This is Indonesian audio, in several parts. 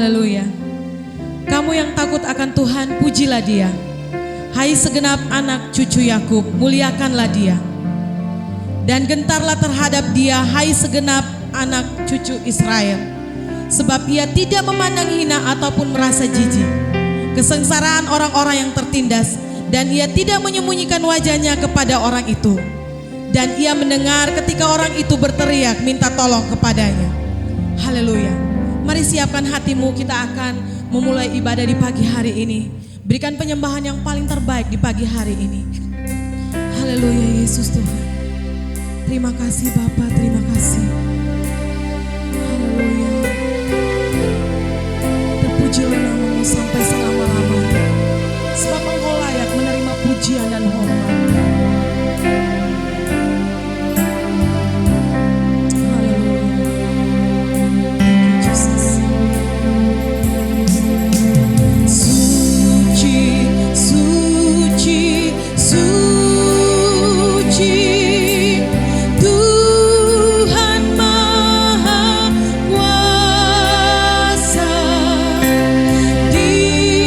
Haleluya. Kamu yang takut akan Tuhan, pujilah Dia. Hai segenap anak cucu Yakub, muliakanlah Dia. Dan gentarlah terhadap Dia, hai segenap anak cucu Israel. Sebab Ia tidak memandang hina ataupun merasa jijik kesengsaraan orang-orang yang tertindas, dan Ia tidak menyembunyikan wajahnya kepada orang itu. Dan Ia mendengar ketika orang itu berteriak minta tolong kepadanya. Haleluya. Mari siapkan hatimu, kita akan memulai ibadah di pagi hari ini. Berikan penyembahan yang paling terbaik di pagi hari ini. Haleluya Yesus Tuhan. Terima kasih Bapa, terima kasih. Haleluya. Terpujilah namamu sampai selama-lamanya. Sebab Engkau layak menerima pujian dan hormat. Di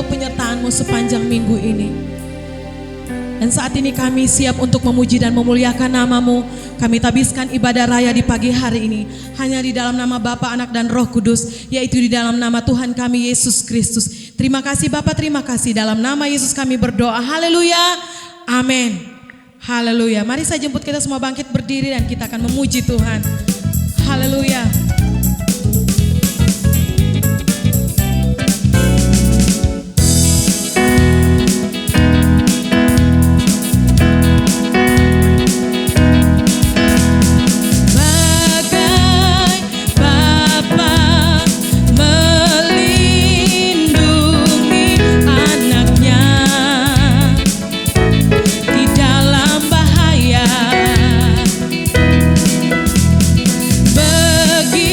penyertaan-Mu sepanjang minggu ini. Dan saat ini kami siap untuk memuji dan memuliakan nama-Mu. Kami tabiskan ibadah raya di pagi hari ini hanya di dalam nama Bapa, Anak, dan Roh Kudus, yaitu di dalam nama Tuhan kami Yesus Kristus. Terima kasih Bapa, terima kasih. Dalam nama Yesus kami berdoa. Haleluya. Amin. Haleluya. Mari saya jemput kita semua bangkit berdiri dan kita akan memuji Tuhan. Haleluya. Begitu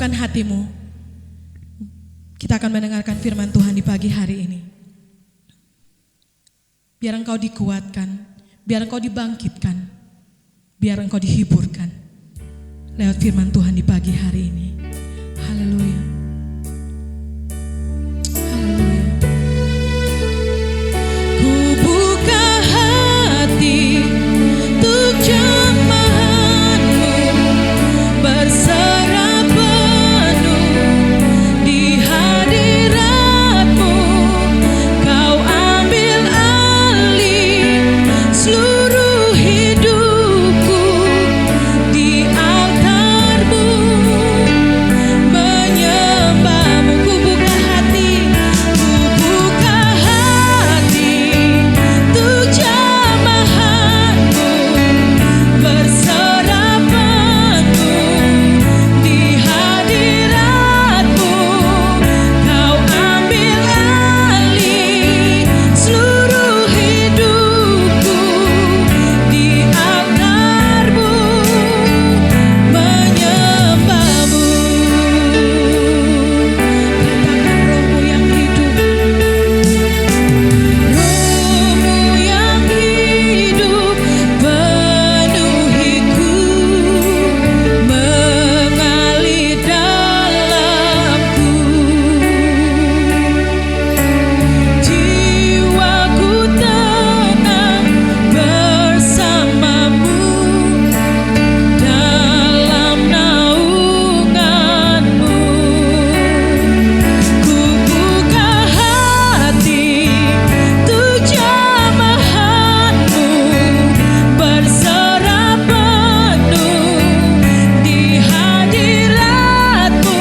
siapkan hatimu. Kita akan mendengarkan firman Tuhan di pagi hari ini. Biar engkau dikuatkan, biar engkau dibangkitkan, biar engkau dihiburkan lewat firman Tuhan di pagi hari ini. Haleluya. Haleluya. Ku buka hati untuk jemaat-Mu, berserah penuh di hadirat-Mu. Kau ambil alih seluruh hidupku di altar-Mu, menyembah-Mu. Ku buka hati untuk jemaat-Mu, berserah penuh di hadirat-Mu. Kau ambil alih seluruh hidupku di altar-Mu, menyembah-Mu. Katakan Roh-Mu yang hidup, Roh-Mu yang hidup penuhiku, mengalir dalamku. Jiwaku tenang bersama-Mu dalam naungan-Mu. Ku buka hati untuk jemaat-Mu, berserah penuh di hadirat-Mu.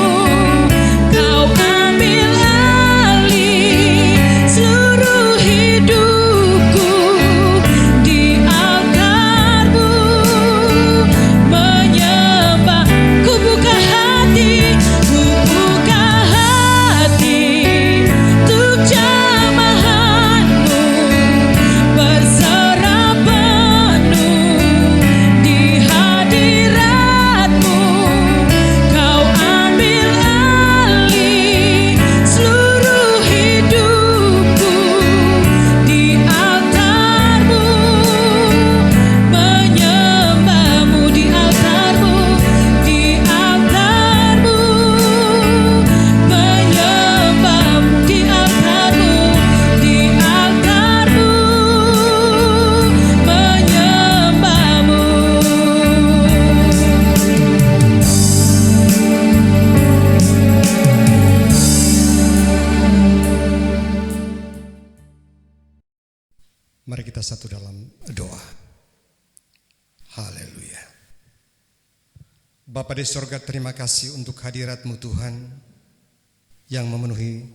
Kau ambil alih seluruh hidupku di altar-Mu, menyembah. Ku buka hati untuk jemaat-Mu, berserah penuh di hadirat-Mu. Kau ambil alih seluruh hidupku di altar-Mu, menyembah-Mu di altar-Mu, di altar-Mu, menyembah-Mu di altar-Mu, di altar-Mu, menyembah-Mu. Mari kita satu dalam doa. Haleluya. Bapa di sorga, terima kasih untuk hadirat-Mu Tuhan yang memenuhi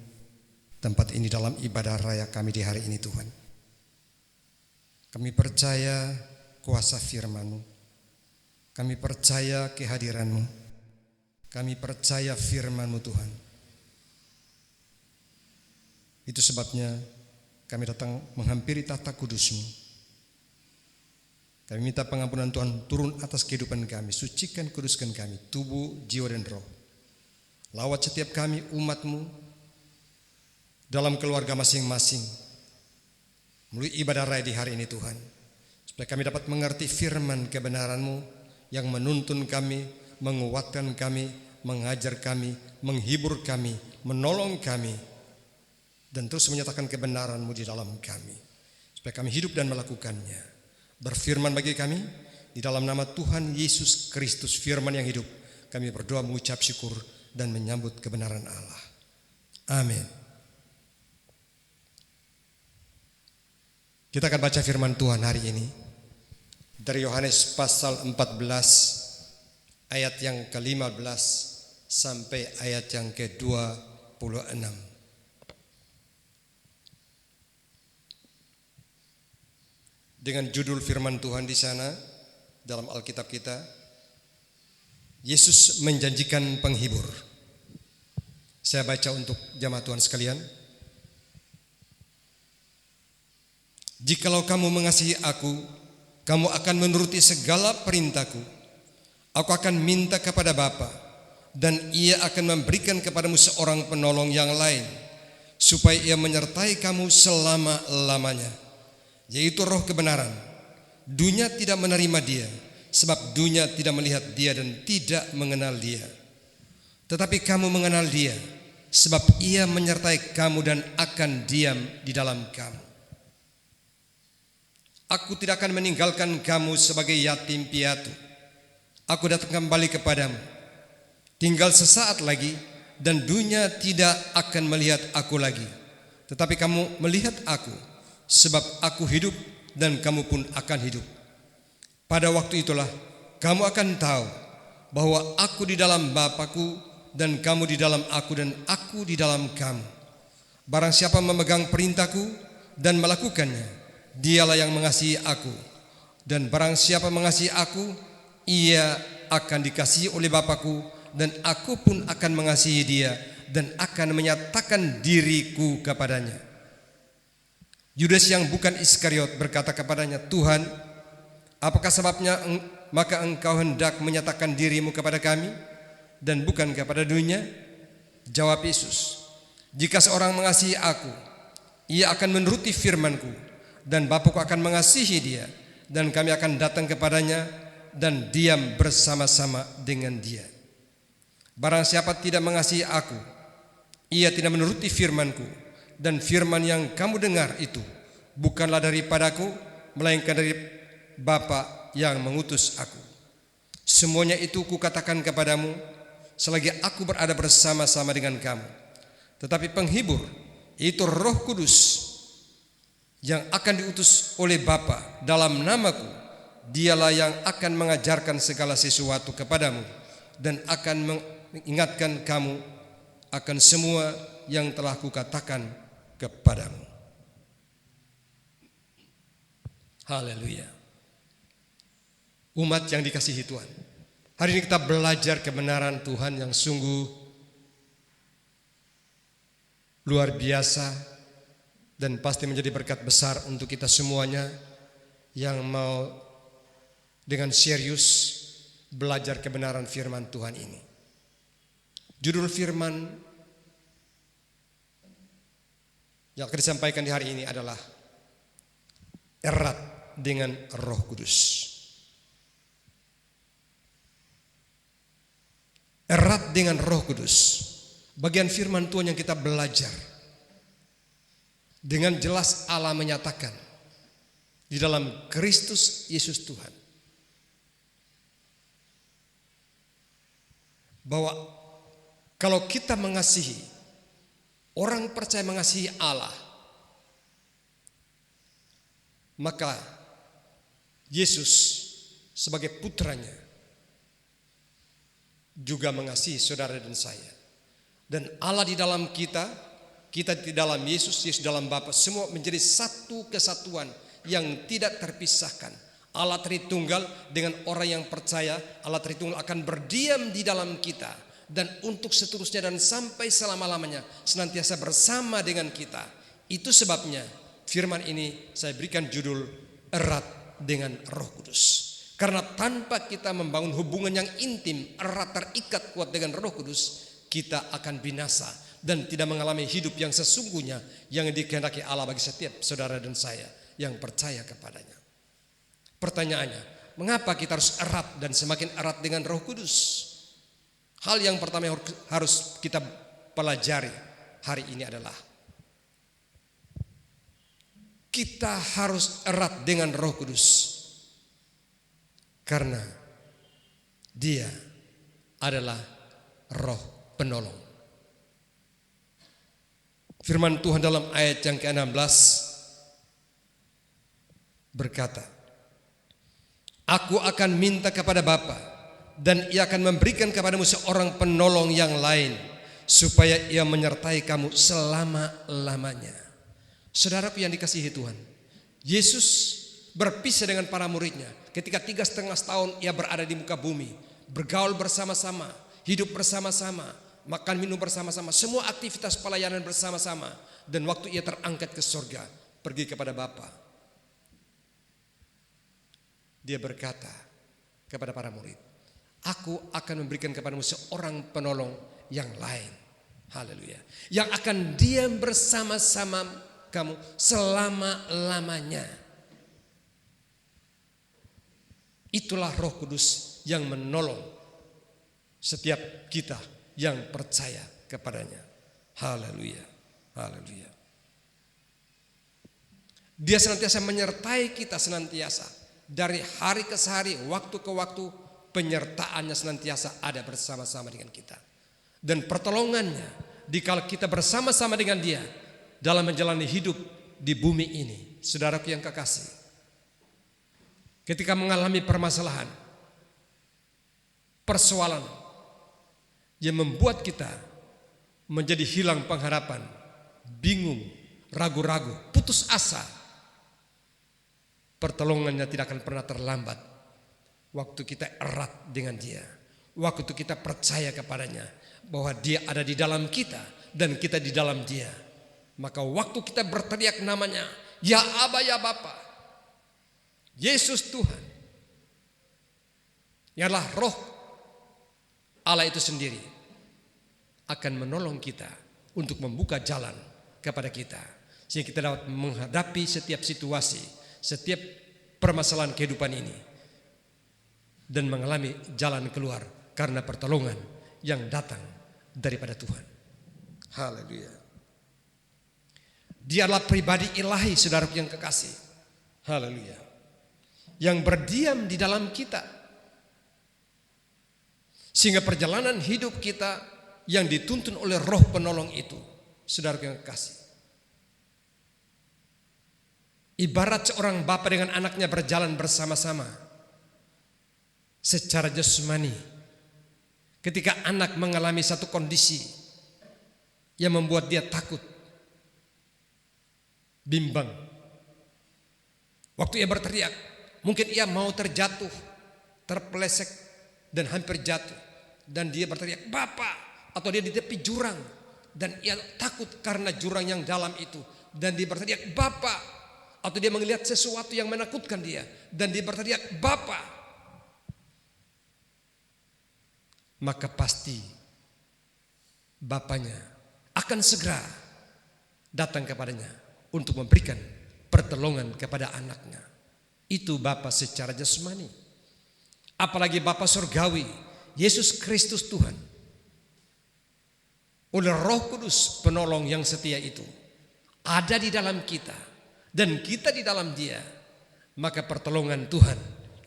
tempat ini dalam ibadah raya kami di hari ini Tuhan. Kami percaya kuasa firman-Mu, kami percaya kehadiran-Mu, kami percaya firman-Mu Tuhan. Itu sebabnya kami datang menghampiri tahta kudus-Mu. Kami minta pengampunan Tuhan turun atas kehidupan kami, sucikan, kuduskan kami, tubuh, jiwa, dan roh. Lawat setiap kami umat-Mu dalam keluarga masing-masing melalui ibadah raya di hari ini Tuhan, supaya kami dapat mengerti firman kebenaran-Mu yang menuntun kami, menguatkan kami, mengajar kami, menghibur kami, menolong kami, dan terus menyatakan kebenaran-Mu di dalam kami, supaya kami hidup dan melakukannya. Berfirman bagi kami di dalam nama Tuhan Yesus Kristus, firman yang hidup, kami berdoa, mengucap syukur, dan menyambut kebenaran Allah. Amin. Kita akan baca firman Tuhan hari ini dari Yohanes pasal 14 ayat yang ke-15 sampai ayat yang ke-26. Dengan judul firman Tuhan di sana dalam Alkitab kita, Yesus menjanjikan penghibur. Saya baca untuk jamaah Tuhan sekalian. Jikalau kamu mengasihi aku, kamu akan menuruti segala perintahku. Aku akan minta kepada Bapa, dan ia akan memberikan kepadamu seorang penolong yang lain, supaya ia menyertai kamu selama-lamanya, yaitu Roh kebenaran. Dunia tidak menerima dia, sebab dunia tidak melihat dia dan tidak mengenal dia. Tetapi kamu mengenal dia, sebab ia menyertai kamu dan akan diam di dalam kamu. Aku tidak akan meninggalkan kamu sebagai yatim piatu. Aku datang kembali kepadamu. Tinggal sesaat lagi, dan dunia tidak akan melihat aku lagi. Tetapi kamu melihat aku, sebab aku hidup dan kamu pun akan hidup. Pada waktu itulah kamu akan tahu bahwa aku di dalam Bapa-Ku dan kamu di dalam aku dan aku di dalam kamu. Barang siapa memegang perintahku dan melakukannya, dialah yang mengasihi aku. Dan barang siapa mengasihi aku, ia akan dikasihi oleh Bapa-Ku, dan aku pun akan mengasihi dia dan akan menyatakan diriku kepadanya. Yudas yang bukan Iskariot berkata kepadanya, Tuhan, apakah sebabnya maka engkau hendak menyatakan dirimu kepada kami dan bukan kepada dunia? Jawab Yesus, jika seorang mengasihi aku, ia akan menuruti firman-Ku, dan Bapa-Ku akan mengasihi dia, dan kami akan datang kepadanya dan diam bersama-sama dengan dia. Barang siapa tidak mengasihi aku, ia tidak menuruti firman-Ku, dan firman yang kamu dengar itu bukanlah daripadaku, melainkan dari Bapa yang mengutus aku. Semuanya itu kukatakan kepadamu selagi aku berada bersama-sama dengan kamu. Tetapi penghibur, yaitu Roh Kudus, yang akan diutus oleh Bapa dalam namaku, dialah yang akan mengajarkan segala sesuatu kepadamu dan akan mengingatkan kamu akan semua yang telah kukatakan kepadamu. Haleluya. Umat yang dikasihi Tuhan, hari ini kita belajar kebenaran Tuhan yang sungguh luar biasa dan pasti menjadi berkat besar untuk kita semuanya yang mau dengan serius belajar kebenaran firman Tuhan ini. Judul firman yang akan disampaikan di hari ini adalah erat dengan Roh Kudus. Erat dengan Roh Kudus. Bagian firman Tuhan yang kita belajar, dengan jelas Allah menyatakan di dalam Kristus Yesus Tuhan bahwa kalau kita mengasihi, orang percaya mengasihi Allah, maka Yesus sebagai putranya juga mengasihi saudara dan saya. Dan Allah di dalam kita, kita di dalam Yesus, Yesus dalam Bapa, semua menjadi satu kesatuan yang tidak terpisahkan. Allah Tritunggal dengan orang yang percaya, Allah Tritunggal akan berdiam di dalam kita, dan untuk seterusnya dan sampai selama-lamanya senantiasa bersama dengan kita. Itu sebabnya firman ini saya berikan judul erat dengan Roh Kudus. Karena tanpa kita membangun hubungan yang intim, erat, terikat kuat dengan Roh Kudus, kita akan binasa dan tidak mengalami hidup yang sesungguhnya yang dikehendaki Allah bagi setiap saudara dan saya yang percaya kepadanya. Pertanyaannya, mengapa kita harus erat dan semakin erat dengan Roh Kudus? Hal yang pertama yang harus kita pelajari hari ini adalah kita harus erat dengan Roh Kudus karena Dia adalah Roh Penolong. Firman Tuhan dalam ayat yang ke-16 berkata, Aku akan minta kepada Bapa, dan Ia akan memberikan kepadamu seorang penolong yang lain, supaya Ia menyertai kamu selama-lamanya. Saudaraku yang dikasihi Tuhan, Yesus berpisah dengan para muridnya ketika 3,5 tahun Ia berada di muka bumi, bergaul bersama-sama, hidup bersama-sama, makan minum bersama-sama, semua aktivitas pelayanan bersama-sama. Dan waktu Ia terangkat ke surga, pergi kepada Bapa, Dia berkata kepada para murid, aku akan memberikan kepadamu seorang penolong yang lain. Haleluya. Yang akan diam bersama-sama kamu selama-lamanya. Itulah Roh Kudus yang menolong setiap kita yang percaya kepadanya. Haleluya. Haleluya. Dia senantiasa menyertai kita senantiasa. Dari hari ke hari, waktu ke waktu, penyertaannya senantiasa ada bersama-sama dengan kita. Dan pertolongannya, dikala kita bersama-sama dengan dia dalam menjalani hidup di bumi ini. Saudaraku yang kekasih, ketika mengalami permasalahan, persoalan yang membuat kita menjadi hilang pengharapan, bingung, ragu-ragu, putus asa, pertolongannya tidak akan pernah terlambat. Waktu kita erat dengan dia, waktu kita percaya kepadanya bahwa dia ada di dalam kita dan kita di dalam dia, maka waktu kita berteriak namanya, ya Aba, ya Bapa, Yesus Tuhan, ialah Roh Allah itu sendiri akan menolong kita untuk membuka jalan kepada kita, sehingga kita dapat menghadapi setiap situasi, setiap permasalahan kehidupan ini, dan mengalami jalan keluar karena pertolongan yang datang daripada Tuhan. Haleluya. Dialah pribadi ilahi, saudaraku yang kekasih. Haleluya. Yang berdiam di dalam kita, sehingga perjalanan hidup kita yang dituntun oleh Roh penolong itu, saudaraku yang kekasih, ibarat seorang bapa dengan anaknya berjalan bersama-sama secara jasmani. Ketika anak mengalami satu kondisi yang membuat dia takut, bimbang, waktu ia berteriak, mungkin ia mau terjatuh, terpeleset dan hampir jatuh, dan dia berteriak Bapak, atau dia di tepi jurang dan ia takut karena jurang yang dalam itu, dan dia berteriak Bapak, atau dia melihat sesuatu yang menakutkan dia dan dia berteriak Bapak, maka pasti bapaknya akan segera datang kepadanya untuk memberikan pertolongan kepada anaknya. Itu Bapa secara jasmani. Apalagi Bapa surgawi, Yesus Kristus Tuhan, oleh Roh Kudus penolong yang setia itu ada di dalam kita dan kita di dalam dia, maka pertolongan Tuhan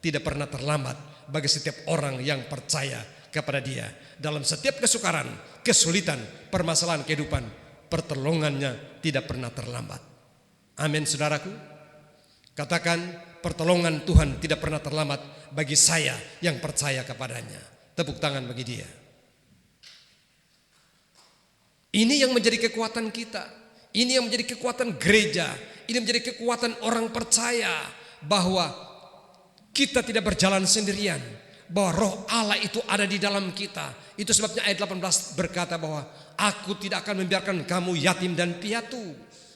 tidak pernah terlambat bagi setiap orang yang percaya kepada dia. Dalam setiap kesukaran, kesulitan, permasalahan kehidupan, pertolongannya tidak pernah terlambat. Amin, saudaraku. Katakan, pertolongan Tuhan tidak pernah terlambat bagi saya yang percaya kepadanya. Tepuk tangan bagi dia. Ini yang menjadi kekuatan kita. Ini yang menjadi kekuatan gereja. Ini menjadi kekuatan orang percaya bahwa kita tidak berjalan sendirian, bahwa Roh Allah itu ada di dalam kita. Itu sebabnya ayat 18 berkata bahwa aku tidak akan membiarkan kamu yatim dan piatu,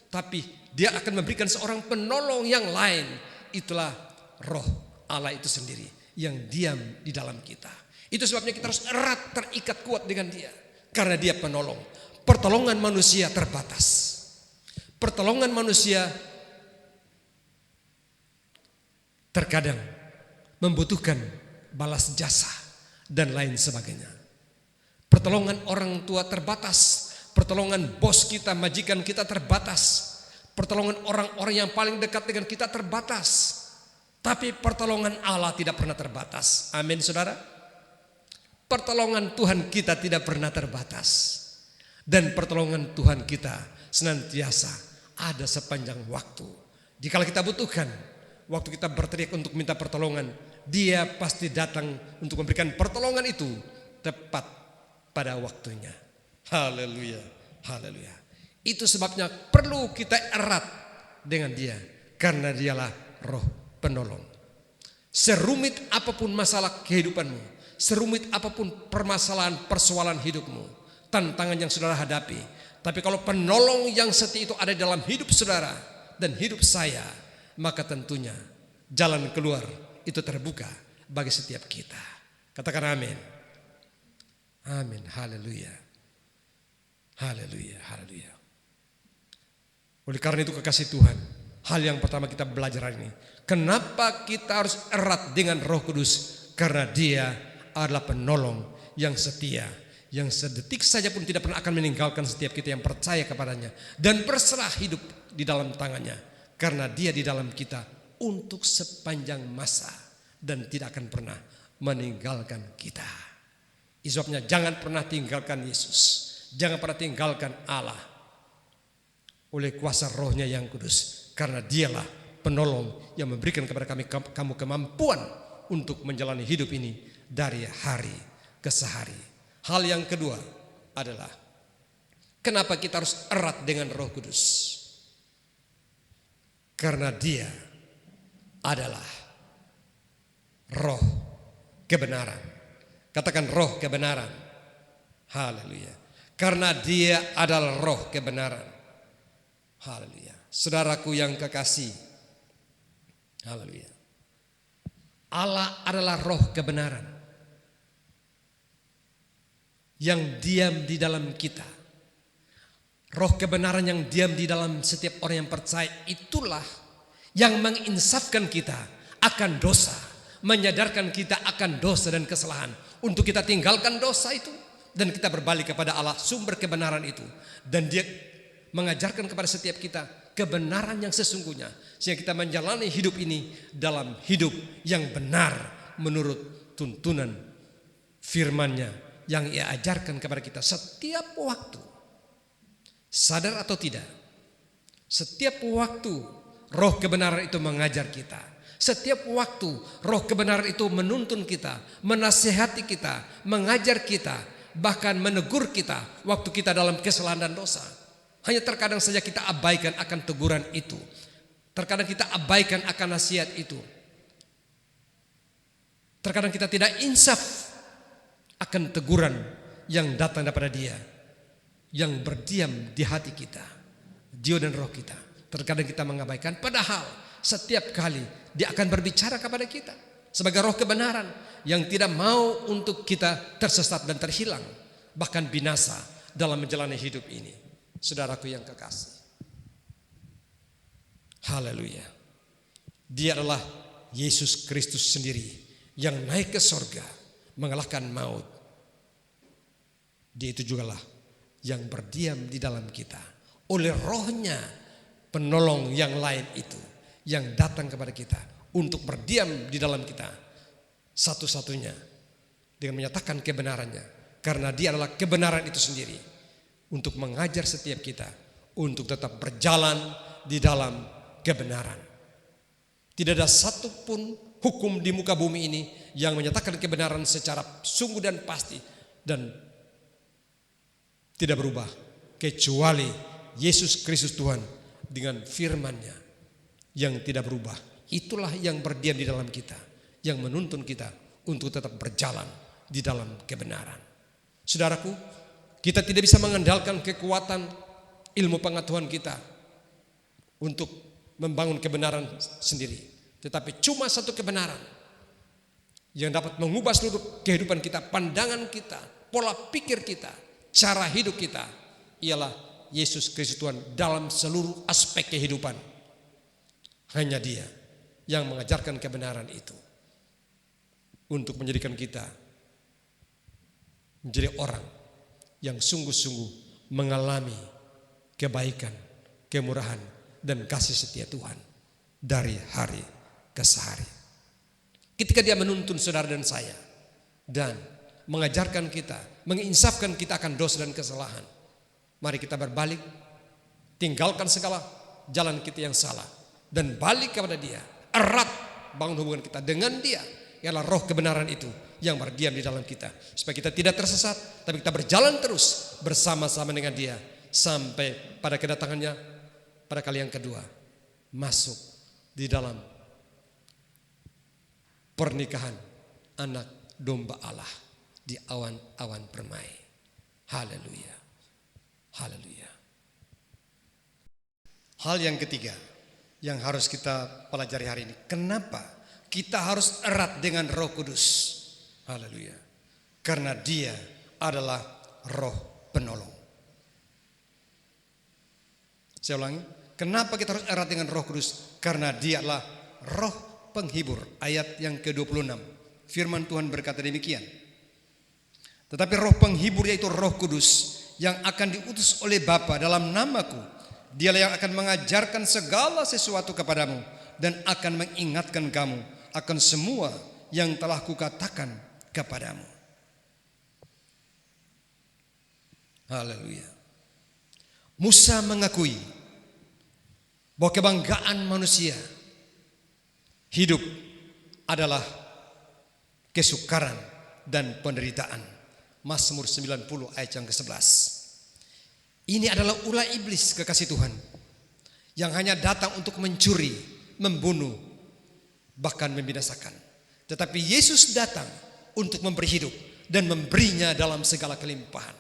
tapi dia akan memberikan seorang penolong yang lain. Itulah Roh Allah itu sendiri yang diam di dalam kita. Itu sebabnya kita harus erat terikat kuat dengan dia, karena dia penolong. Pertolongan manusia terbatas. Pertolongan manusia terkadang membutuhkan balas jasa dan lain sebagainya. Pertolongan orang tua terbatas, pertolongan bos kita, majikan kita terbatas, pertolongan orang-orang yang paling dekat dengan kita terbatas. Tapi pertolongan Allah tidak pernah terbatas. Amin, saudara. Pertolongan Tuhan kita tidak pernah terbatas, dan pertolongan Tuhan kita senantiasa ada sepanjang waktu. Jika kita butuhkan, waktu kita berteriak untuk minta pertolongan, dia pasti datang untuk memberikan pertolongan itu tepat pada waktunya. Haleluya, haleluya. Itu sebabnya perlu kita erat dengan dia, karena dialah Roh penolong. Serumit apapun masalah kehidupanmu, serumit apapun permasalahan persoalan hidupmu, tantangan yang saudara hadapi, tapi kalau penolong yang setia itu ada dalam hidup saudara dan hidup saya, maka tentunya jalan keluar itu terbuka bagi setiap kita. Katakan amin. Amin. Haleluya. Haleluya. Haleluya. Oleh karena itu kekasih Tuhan, hal yang pertama kita belajar hari ini, kenapa kita harus erat dengan Roh Kudus? Karena Dia adalah penolong yang setia, yang sedetik saja pun tidak pernah akan meninggalkan setiap kita yang percaya kepadanya dan berserah hidup di dalam tangannya. Karena Dia di dalam kita untuk sepanjang masa dan tidak akan pernah meninggalkan kita. Sebabnya jangan pernah tinggalkan Yesus, jangan pernah tinggalkan Allah oleh kuasa Roh-Nya yang kudus. Karena Dialah penolong yang memberikan kepada kamu kemampuan untuk menjalani hidup ini dari hari ke hari. Hal yang kedua adalah kenapa kita harus erat dengan Roh Kudus? Karena Dia adalah Roh kebenaran. Katakan Roh kebenaran. Haleluya. Karena Dia adalah Roh kebenaran. Haleluya. Saudaraku yang kekasih. Haleluya. Allah adalah Roh kebenaran yang diam di dalam kita. Roh kebenaran yang diam di dalam setiap orang yang percaya, itulah yang menginsafkan kita akan dosa, menyadarkan kita akan dosa dan kesalahan, untuk kita tinggalkan dosa itu dan kita berbalik kepada Allah sumber kebenaran itu. Dan Dia mengajarkan kepada setiap kita kebenaran yang sesungguhnya, sehingga kita menjalani hidup ini dalam hidup yang benar menurut tuntunan firman-Nya yang Ia ajarkan kepada kita setiap waktu. Sadar atau tidak, setiap waktu Roh kebenaran itu mengajar kita. Setiap waktu Roh kebenaran itu menuntun kita, menasihati kita, mengajar kita, bahkan menegur kita waktu kita dalam kesalahan dan dosa. Hanya terkadang saja kita abaikan akan teguran itu. Terkadang kita abaikan akan nasihat itu. Terkadang kita tidak insaf akan teguran yang datang daripada Dia, yang berdiam di hati kita, jiwa dan roh kita. Terkadang kita mengabaikan, padahal setiap kali Dia akan berbicara kepada kita sebagai Roh kebenaran yang tidak mau untuk kita tersesat dan terhilang, bahkan binasa dalam menjalani hidup ini. Saudaraku yang kekasih, haleluya. Dia adalah Yesus Kristus sendiri yang naik ke sorga, mengalahkan maut. Dia itu jugalah yang berdiam di dalam kita oleh Roh-Nya, penolong yang lain itu yang datang kepada kita untuk berdiam di dalam kita satu-satunya dengan menyatakan kebenarannya, karena Dia adalah kebenaran itu sendiri, untuk mengajar setiap kita untuk tetap berjalan di dalam kebenaran. Tidak ada satupun hukum di muka bumi ini yang menyatakan kebenaran secara sungguh dan pasti dan tidak berubah, kecuali Yesus Kristus Tuhan dengan firman-Nya yang tidak berubah. Itulah yang berdiam di dalam kita, yang menuntun kita untuk tetap berjalan di dalam kebenaran. Saudaraku, kita tidak bisa mengandalkan kekuatan ilmu pengetahuan kita untuk membangun kebenaran sendiri. Tetapi cuma satu kebenaran yang dapat mengubah seluruh kehidupan kita, pandangan kita, pola pikir kita, cara hidup kita, ialah Yesus Kristus Tuhan dalam seluruh aspek kehidupan. Hanya Dia yang mengajarkan kebenaran itu untuk menjadikan kita menjadi orang yang sungguh-sungguh mengalami kebaikan, kemurahan, dan kasih setia Tuhan dari hari ke hari. Ketika Dia menuntun saudara dan saya dan mengajarkan kita, menginsafkan kita akan dosa dan kesalahan, mari kita berbalik, tinggalkan segala jalan kita yang salah dan balik kepada Dia. Erat bangun hubungan kita dengan Dia, ialah Roh kebenaran itu yang berdiam di dalam kita, supaya kita tidak tersesat, tapi kita berjalan terus bersama-sama dengan Dia sampai pada kedatangannya pada kali yang kedua, masuk di dalam pernikahan anak domba Allah di awan-awan permai. Haleluya. Haleluya. Hal yang ketiga yang harus kita pelajari hari ini, kenapa kita harus erat dengan Roh Kudus? Haleluya. Karena dia adalah roh penolong. Saya ulangi, kenapa kita harus erat dengan Roh Kudus? Karena dia adalah roh penghibur. Ayat yang ke-26. Firman Tuhan berkata demikian. Tetapi roh penghibur yaitu Roh Kudus yang akan diutus oleh Bapa dalam namaku. Dialah yang akan mengajarkan segala sesuatu kepadamu dan akan mengingatkan kamu akan semua yang telah kukatakan kepadamu. Haleluya. Musa mengakui bahwa kebanggaan manusia hidup adalah kesukaran dan penderitaan. Mazmur 90 ayat yang ke-11. Ini adalah ulah iblis, kekasih Tuhan, yang hanya datang untuk mencuri, membunuh, bahkan membinasakan. Tetapi Yesus datang untuk memberi hidup dan memberinya dalam segala kelimpahan.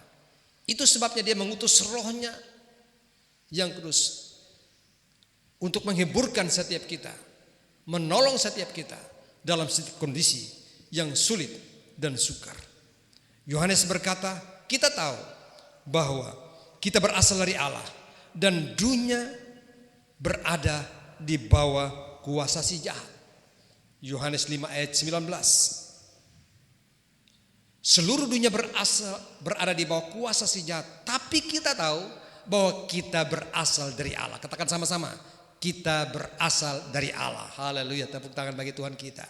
Itu sebabnya dia mengutus rohnya yang kudus untuk menghiburkan setiap kita, menolong setiap kita dalam setiap kondisi yang sulit dan sukar. Yohanes berkata, kita tahu bahwa kita berasal dari Allah dan dunia berada di bawah kuasa si jahat. Yohanes 5 ayat 19. Seluruh dunia berada di bawah kuasa si jahat, tapi kita tahu bahwa kita berasal dari Allah. Katakan sama-sama, kita berasal dari Allah. Haleluya, tepuk tangan bagi Tuhan kita.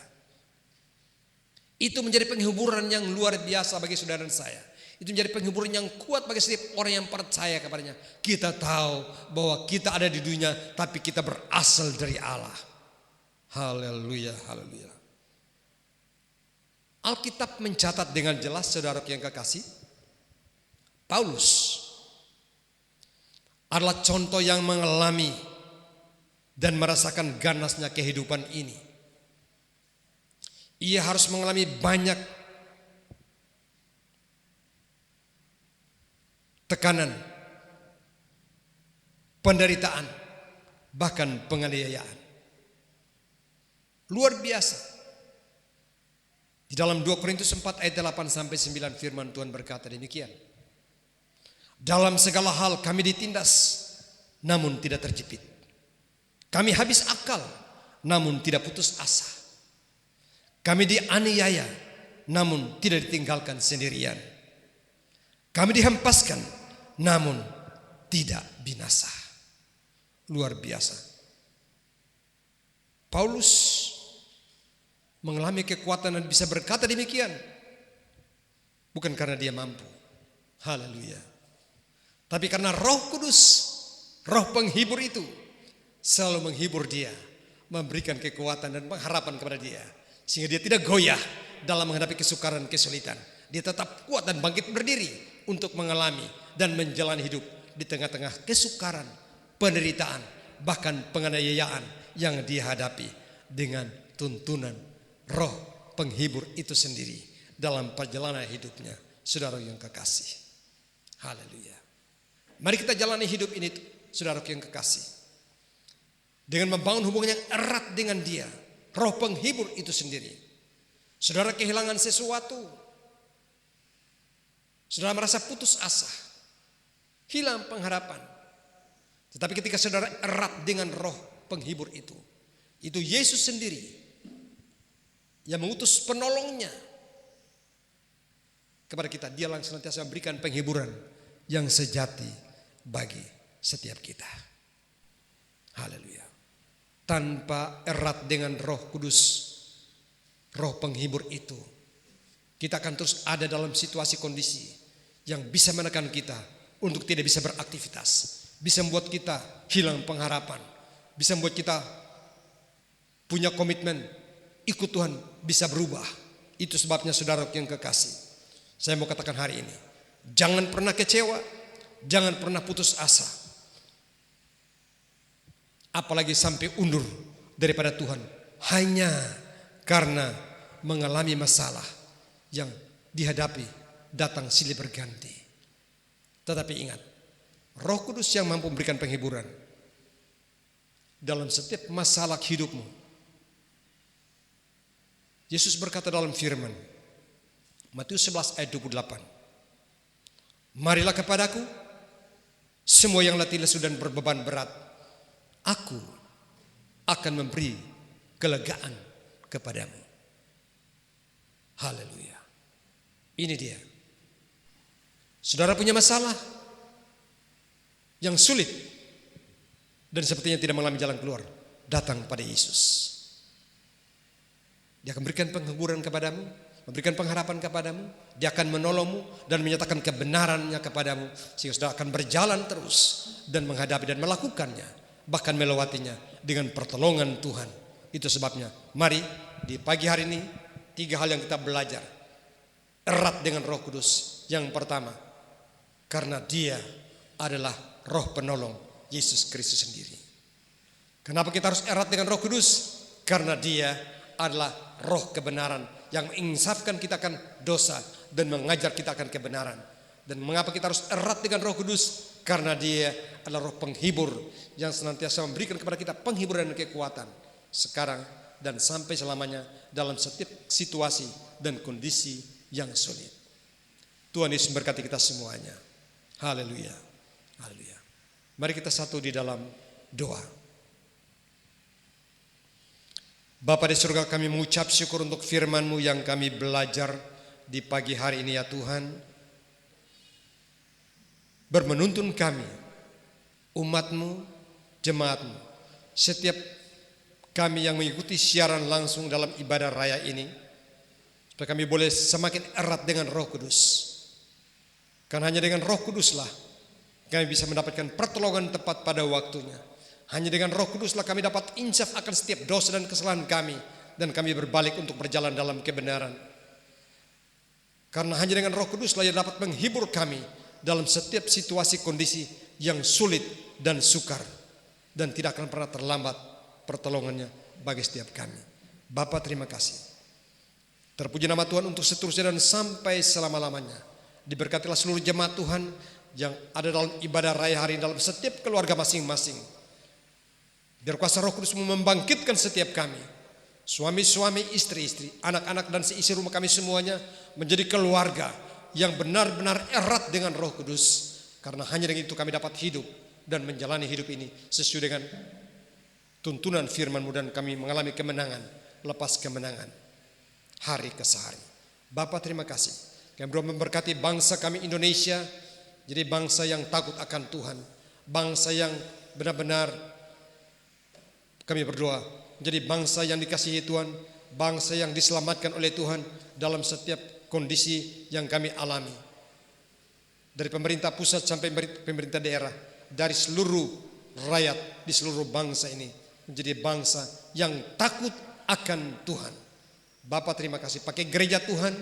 Itu menjadi penghiburan yang luar biasa bagi saudara dan saya. Itu menjadi penghiburan yang kuat bagi setiap orang yang percaya kepadanya. Kita tahu bahwa kita ada di dunia, tapi kita berasal dari Allah. Haleluya, haleluya. Alkitab mencatat dengan jelas, saudara yang kekasih, Paulus adalah contoh yang mengalami dan merasakan ganasnya kehidupan ini. Ia harus mengalami banyak tekanan, penderitaan, bahkan penganiayaan. Luar biasa. Di dalam 2 Korintus 4 ayat 8 sampai 9 firman Tuhan berkata demikian. Dalam segala hal kami ditindas, namun tidak terjepit. Kami habis akal, namun tidak putus asa. Kami dianiaya, namun tidak ditinggalkan sendirian. Kami dihempaskan, namun tidak binasa. Luar biasa. Paulus mengalami kekuatan dan bisa berkata demikian, bukan karena dia mampu. Haleluya. Tapi karena Roh Kudus, roh penghibur itu selalu menghibur dia, memberikan kekuatan dan pengharapan kepada dia, sehingga dia tidak goyah dalam menghadapi kesukaran, kesulitan. Dia tetap kuat dan bangkit berdiri untuk mengalami dan menjalani hidup di tengah-tengah kesukaran, penderitaan, bahkan penganiayaan yang dihadapi dengan tuntunan roh penghibur itu sendiri dalam perjalanan hidupnya. Saudara yang kekasih, haleluya. Mari kita jalani hidup ini, saudara yang kekasih, dengan membangun hubungan yang erat dengan dia, roh penghibur itu sendiri. Saudara kehilangan sesuatu, saudara merasa putus asa, hilang pengharapan. Tetapi ketika saudara erat dengan roh penghibur itu Yesus sendiri yang mengutus penolongnya kepada kita. Dia langsung senantiasa memberikan penghiburan yang sejati bagi setiap kita. Haleluya. Tanpa erat dengan Roh Kudus, roh penghibur itu, kita akan terus ada dalam situasi kondisi yang bisa menekan kita untuk tidak bisa beraktivitas, bisa membuat kita hilang pengharapan, bisa membuat kita punya komitmen ikut Tuhan bisa berubah. Itu sebabnya saudara yang kekasih, saya mau katakan hari ini, jangan pernah kecewa, jangan pernah putus asa, apalagi sampai undur daripada Tuhan hanya karena mengalami masalah yang dihadapi datang silih berganti. Tetapi ingat, Roh Kudus yang mampu memberikan penghiburan dalam setiap masalah hidupmu. Yesus berkata dalam firman, Matius 11 ayat 28. Marilah kepadaku semua yang letih lesu dan berbeban berat, aku akan memberi kelegaan kepadamu. Haleluya. Ini dia. Saudara punya masalah yang sulit dan sepertinya tidak mengalami jalan keluar, datang pada Yesus. Dia akan memberikan penghiburan kepadamu, memberikan pengharapan kepadamu. Dia akan menolongmu dan menyatakan kebenarannya kepadamu, sehingga saudara akan berjalan terus dan menghadapi dan melakukannya, bahkan melewatinya dengan pertolongan Tuhan. Itu sebabnya mari di pagi hari ini 3 hal yang kita belajar. Erat dengan Roh Kudus. Yang pertama, karena Dia adalah Roh penolong Yesus Kristus sendiri. Kenapa kita harus erat dengan Roh Kudus? Karena Dia adalah Roh kebenaran yang menginsafkan kita akan dosa dan mengajar kita akan kebenaran. Dan mengapa kita harus erat dengan Roh Kudus? Karena Dia adalah Roh penghibur yang senantiasa memberikan kepada kita penghiburan dan kekuatan sekarang dan sampai selamanya dalam setiap situasi dan kondisi yang sulit. Tuhan Yesus memberkati kita semuanya. Haleluya. Haleluya. Mari kita satu di dalam doa. Bapa di surga, kami mengucap syukur untuk firman-Mu yang kami belajar di pagi hari ini ya Tuhan. Bermenuntun kami, umat-Mu, jemaat-Mu, setiap kami yang mengikuti siaran langsung dalam ibadah raya ini, supaya kami boleh semakin erat dengan Roh Kudus. Karena hanya dengan Roh Kuduslah kami bisa mendapatkan pertolongan tepat pada waktunya. Hanya dengan Roh Kuduslah kami dapat insaf akan setiap dosa dan kesalahan kami, dan kami berbalik untuk berjalan dalam kebenaran. Karena hanya dengan Roh Kuduslah yang dapat menghibur kami dalam setiap situasi kondisi yang sulit dan sukar, dan tidak akan pernah terlambat pertolongannya bagi setiap kami. Bapa, terima kasih. Terpuji nama Tuhan untuk seterusnya dan sampai selama-lamanya. Diberkatilah seluruh jemaat Tuhan yang ada dalam ibadah raya hari ini dalam setiap keluarga masing-masing. Biar kuasa Roh Kudus membangkitkan setiap kami, suami-suami, istri-istri, anak-anak dan seisi rumah kami semuanya menjadi keluarga yang benar-benar erat dengan Roh Kudus. Karena hanya dengan itu kami dapat hidup dan menjalani hidup ini sesuai dengan tuntunan firman-Mu, dan kami mengalami kemenangan lepas kemenangan hari ke hari. Bapa, terima kasih. Kami berdoa memberkati bangsa kami Indonesia, jadi bangsa yang takut akan Tuhan, bangsa yang benar-benar kami berdoa menjadi bangsa yang dikasihi Tuhan, bangsa yang diselamatkan oleh Tuhan dalam setiap kondisi yang kami alami. Dari pemerintah pusat sampai pemerintah daerah, dari seluruh rakyat di seluruh bangsa ini menjadi bangsa yang takut akan Tuhan. Bapa, terima kasih, pakai gereja Tuhan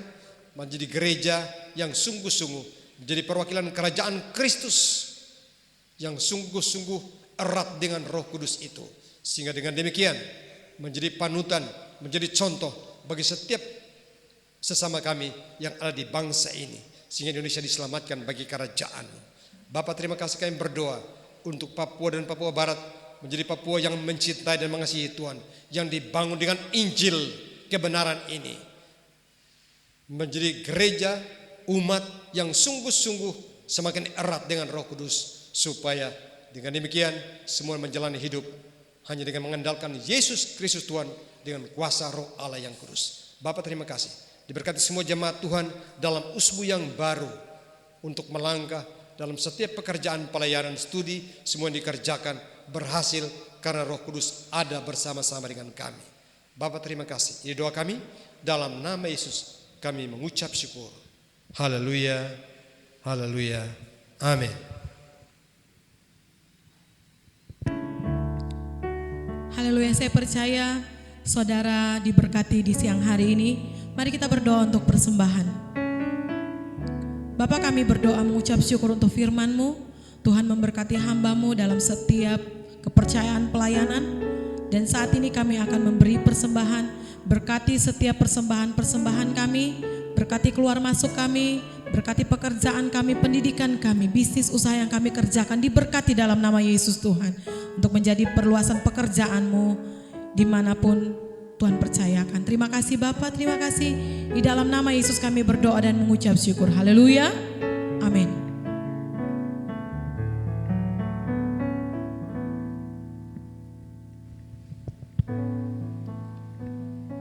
menjadi gereja yang sungguh-sungguh menjadi perwakilan kerajaan Kristus yang sungguh-sungguh erat dengan Roh Kudus itu, sehingga dengan demikian menjadi panutan, menjadi contoh bagi setiap sesama kami yang ada di bangsa ini, sehingga Indonesia diselamatkan bagi kerajaan. Bapa, terima kasih, kami berdoa untuk Papua dan Papua Barat menjadi Papua yang mencintai dan mengasihi Tuhan, yang dibangun dengan Injil kebenaran ini, menjadi gereja umat yang sungguh-sungguh semakin erat dengan Roh Kudus, supaya dengan demikian semua menjalani hidup hanya dengan mengandalkan Yesus Kristus Tuhan dengan kuasa Roh Allah yang kudus. Bapa, terima kasih. Diberkati semua jemaat Tuhan dalam usbu yang baru untuk melangkah dalam setiap pekerjaan pelayanan studi, semua yang dikerjakan berhasil karena Roh Kudus ada bersama-sama dengan kami. Bapa, terima kasih. Ini doa kami dalam nama Yesus kami mengucap syukur. Haleluya, haleluya, amin. Haleluya, saya percaya saudara diberkati di siang hari ini. Mari kita berdoa untuk persembahan. Bapa, kami berdoa mengucap syukur untuk firman-Mu. Tuhan memberkati hamba-Mu dalam setiap kepercayaan pelayanan. Dan saat ini kami akan memberi persembahan. Berkati setiap persembahan-persembahan kami. Berkati keluar masuk kami. Berkati pekerjaan kami, pendidikan kami, bisnis usaha yang kami kerjakan. Diberkati dalam nama Yesus Tuhan. Untuk menjadi perluasan pekerjaan-Mu dimanapun Tuhan percayakan. Terima kasih Bapa, terima kasih. Di dalam nama Yesus kami berdoa dan mengucap syukur. Haleluya. Amin.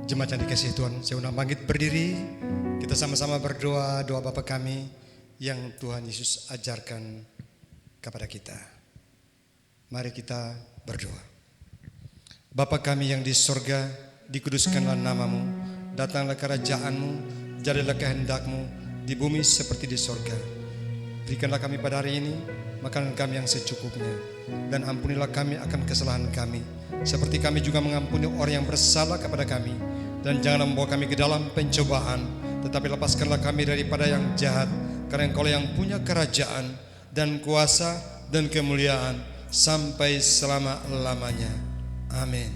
Jemaat yang dikasihi Tuhan, saya undang bangkit berdiri. Kita sama-sama berdoa, doa Bapa kami yang Tuhan Yesus ajarkan kepada kita. Mari kita berdoa. Bapa kami yang di sorga, dikuduskanlah namamu, datanglah kerajaanmu, jadilah kehendakmu di bumi seperti di sorga. Berikanlah kami pada hari ini makanan kami yang secukupnya, dan ampunilah kami akan kesalahan kami, seperti kami juga mengampuni orang yang bersalah kepada kami. Dan jangan membawa kami ke dalam pencobaan, tetapi lepaskanlah kami daripada yang jahat, karena Engkau yang punya kerajaan dan kuasa dan kemuliaan sampai selama-lamanya. Amin.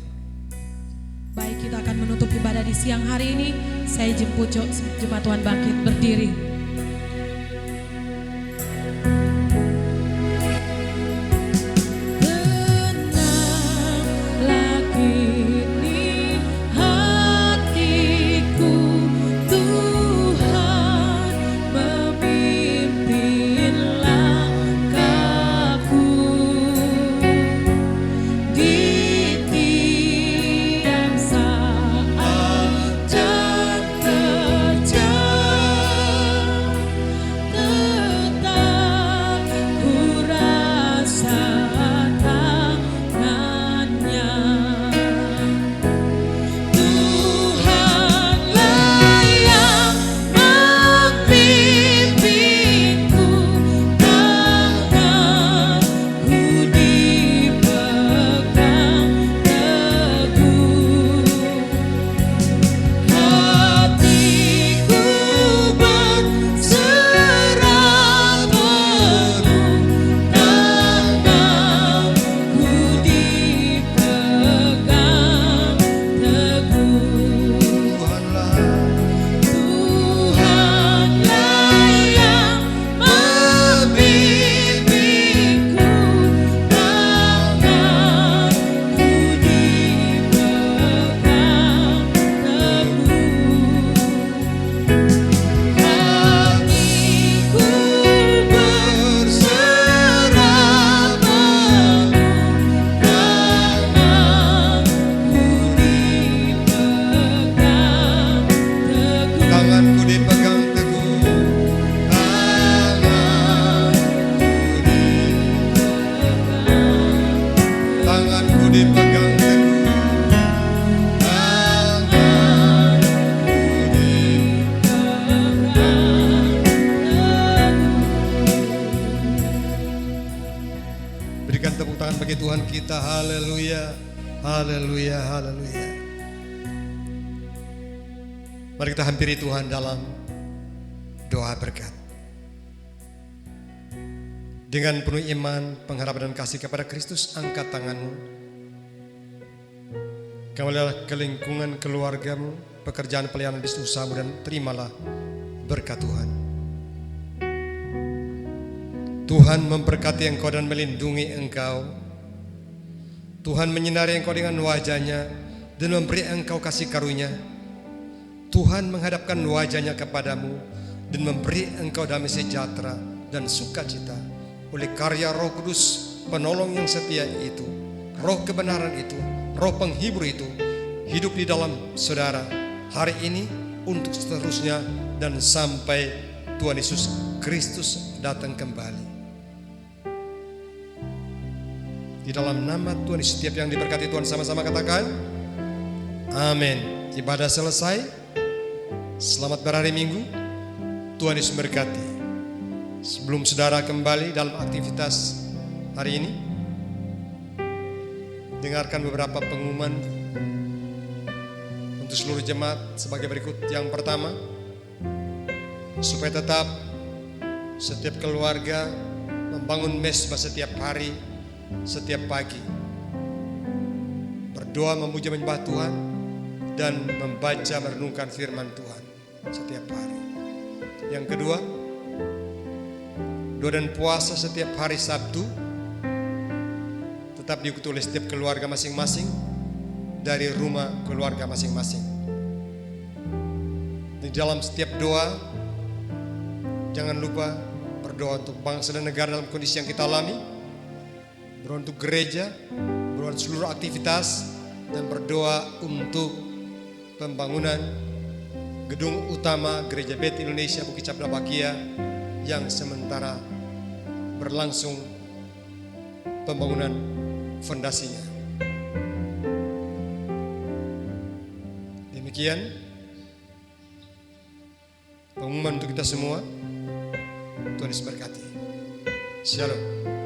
Baik, kita akan menutup ibadah di siang hari ini. Saya jemput jemaat Tuhan bangkit berdiri. Berikan tepuk tangan bagi Tuhan kita. Haleluya, haleluya, haleluya. Mari kita hampiri Tuhan dalam doa berkat. Dengan penuh iman, pengharapan dan kasih kepada Kristus, angkat tanganmu. Kembalilah ke lingkungan keluargamu, pekerjaan pelayanan bisnis usahamu, dan terimalah berkat Tuhan. Tuhan memberkati engkau dan melindungi engkau. Tuhan menyinari engkau dengan wajah-Nya dan memberi engkau kasih karunia. Tuhan menghadapkan wajah-Nya kepadamu dan memberi engkau damai sejahtera dan sukacita oleh karya Roh Kudus, penolong yang setia itu, Roh kebenaran itu, Roh penghibur itu, hidup di dalam saudara hari ini, untuk seterusnya, dan sampai Tuhan Yesus Kristus datang kembali. Di dalam nama Tuhan Yesus, setiap yang diberkati Tuhan sama-sama katakan amin. Ibadah selesai. Selamat berhari Minggu. Tuhan Yesus berkati. Sebelum saudara kembali dalam aktivitas hari ini, dengarkan beberapa pengumuman untuk seluruh jemaat sebagai berikut. Yang pertama, supaya tetap setiap keluarga membangun mesbah setiap hari, setiap pagi, berdoa, memuji, menyembah Tuhan, dan membaca merenungkan firman Tuhan setiap hari. Yang kedua, doa dan puasa setiap hari Sabtu tetap diikuti oleh setiap keluarga masing-masing dari rumah keluarga masing-masing. Di dalam setiap doa, jangan lupa berdoa untuk bangsa dan negara dalam kondisi yang kita alami, berdoa untuk gereja, berdoa untuk seluruh aktivitas, dan berdoa untuk pembangunan gedung utama Gereja Beth Indonesia Bukit Cabda Bakia yang sementara berlangsung pembangunan fondasinya. Demikian pengumuman untuk kita semua. Tuhan Yesus berkati. Shalom.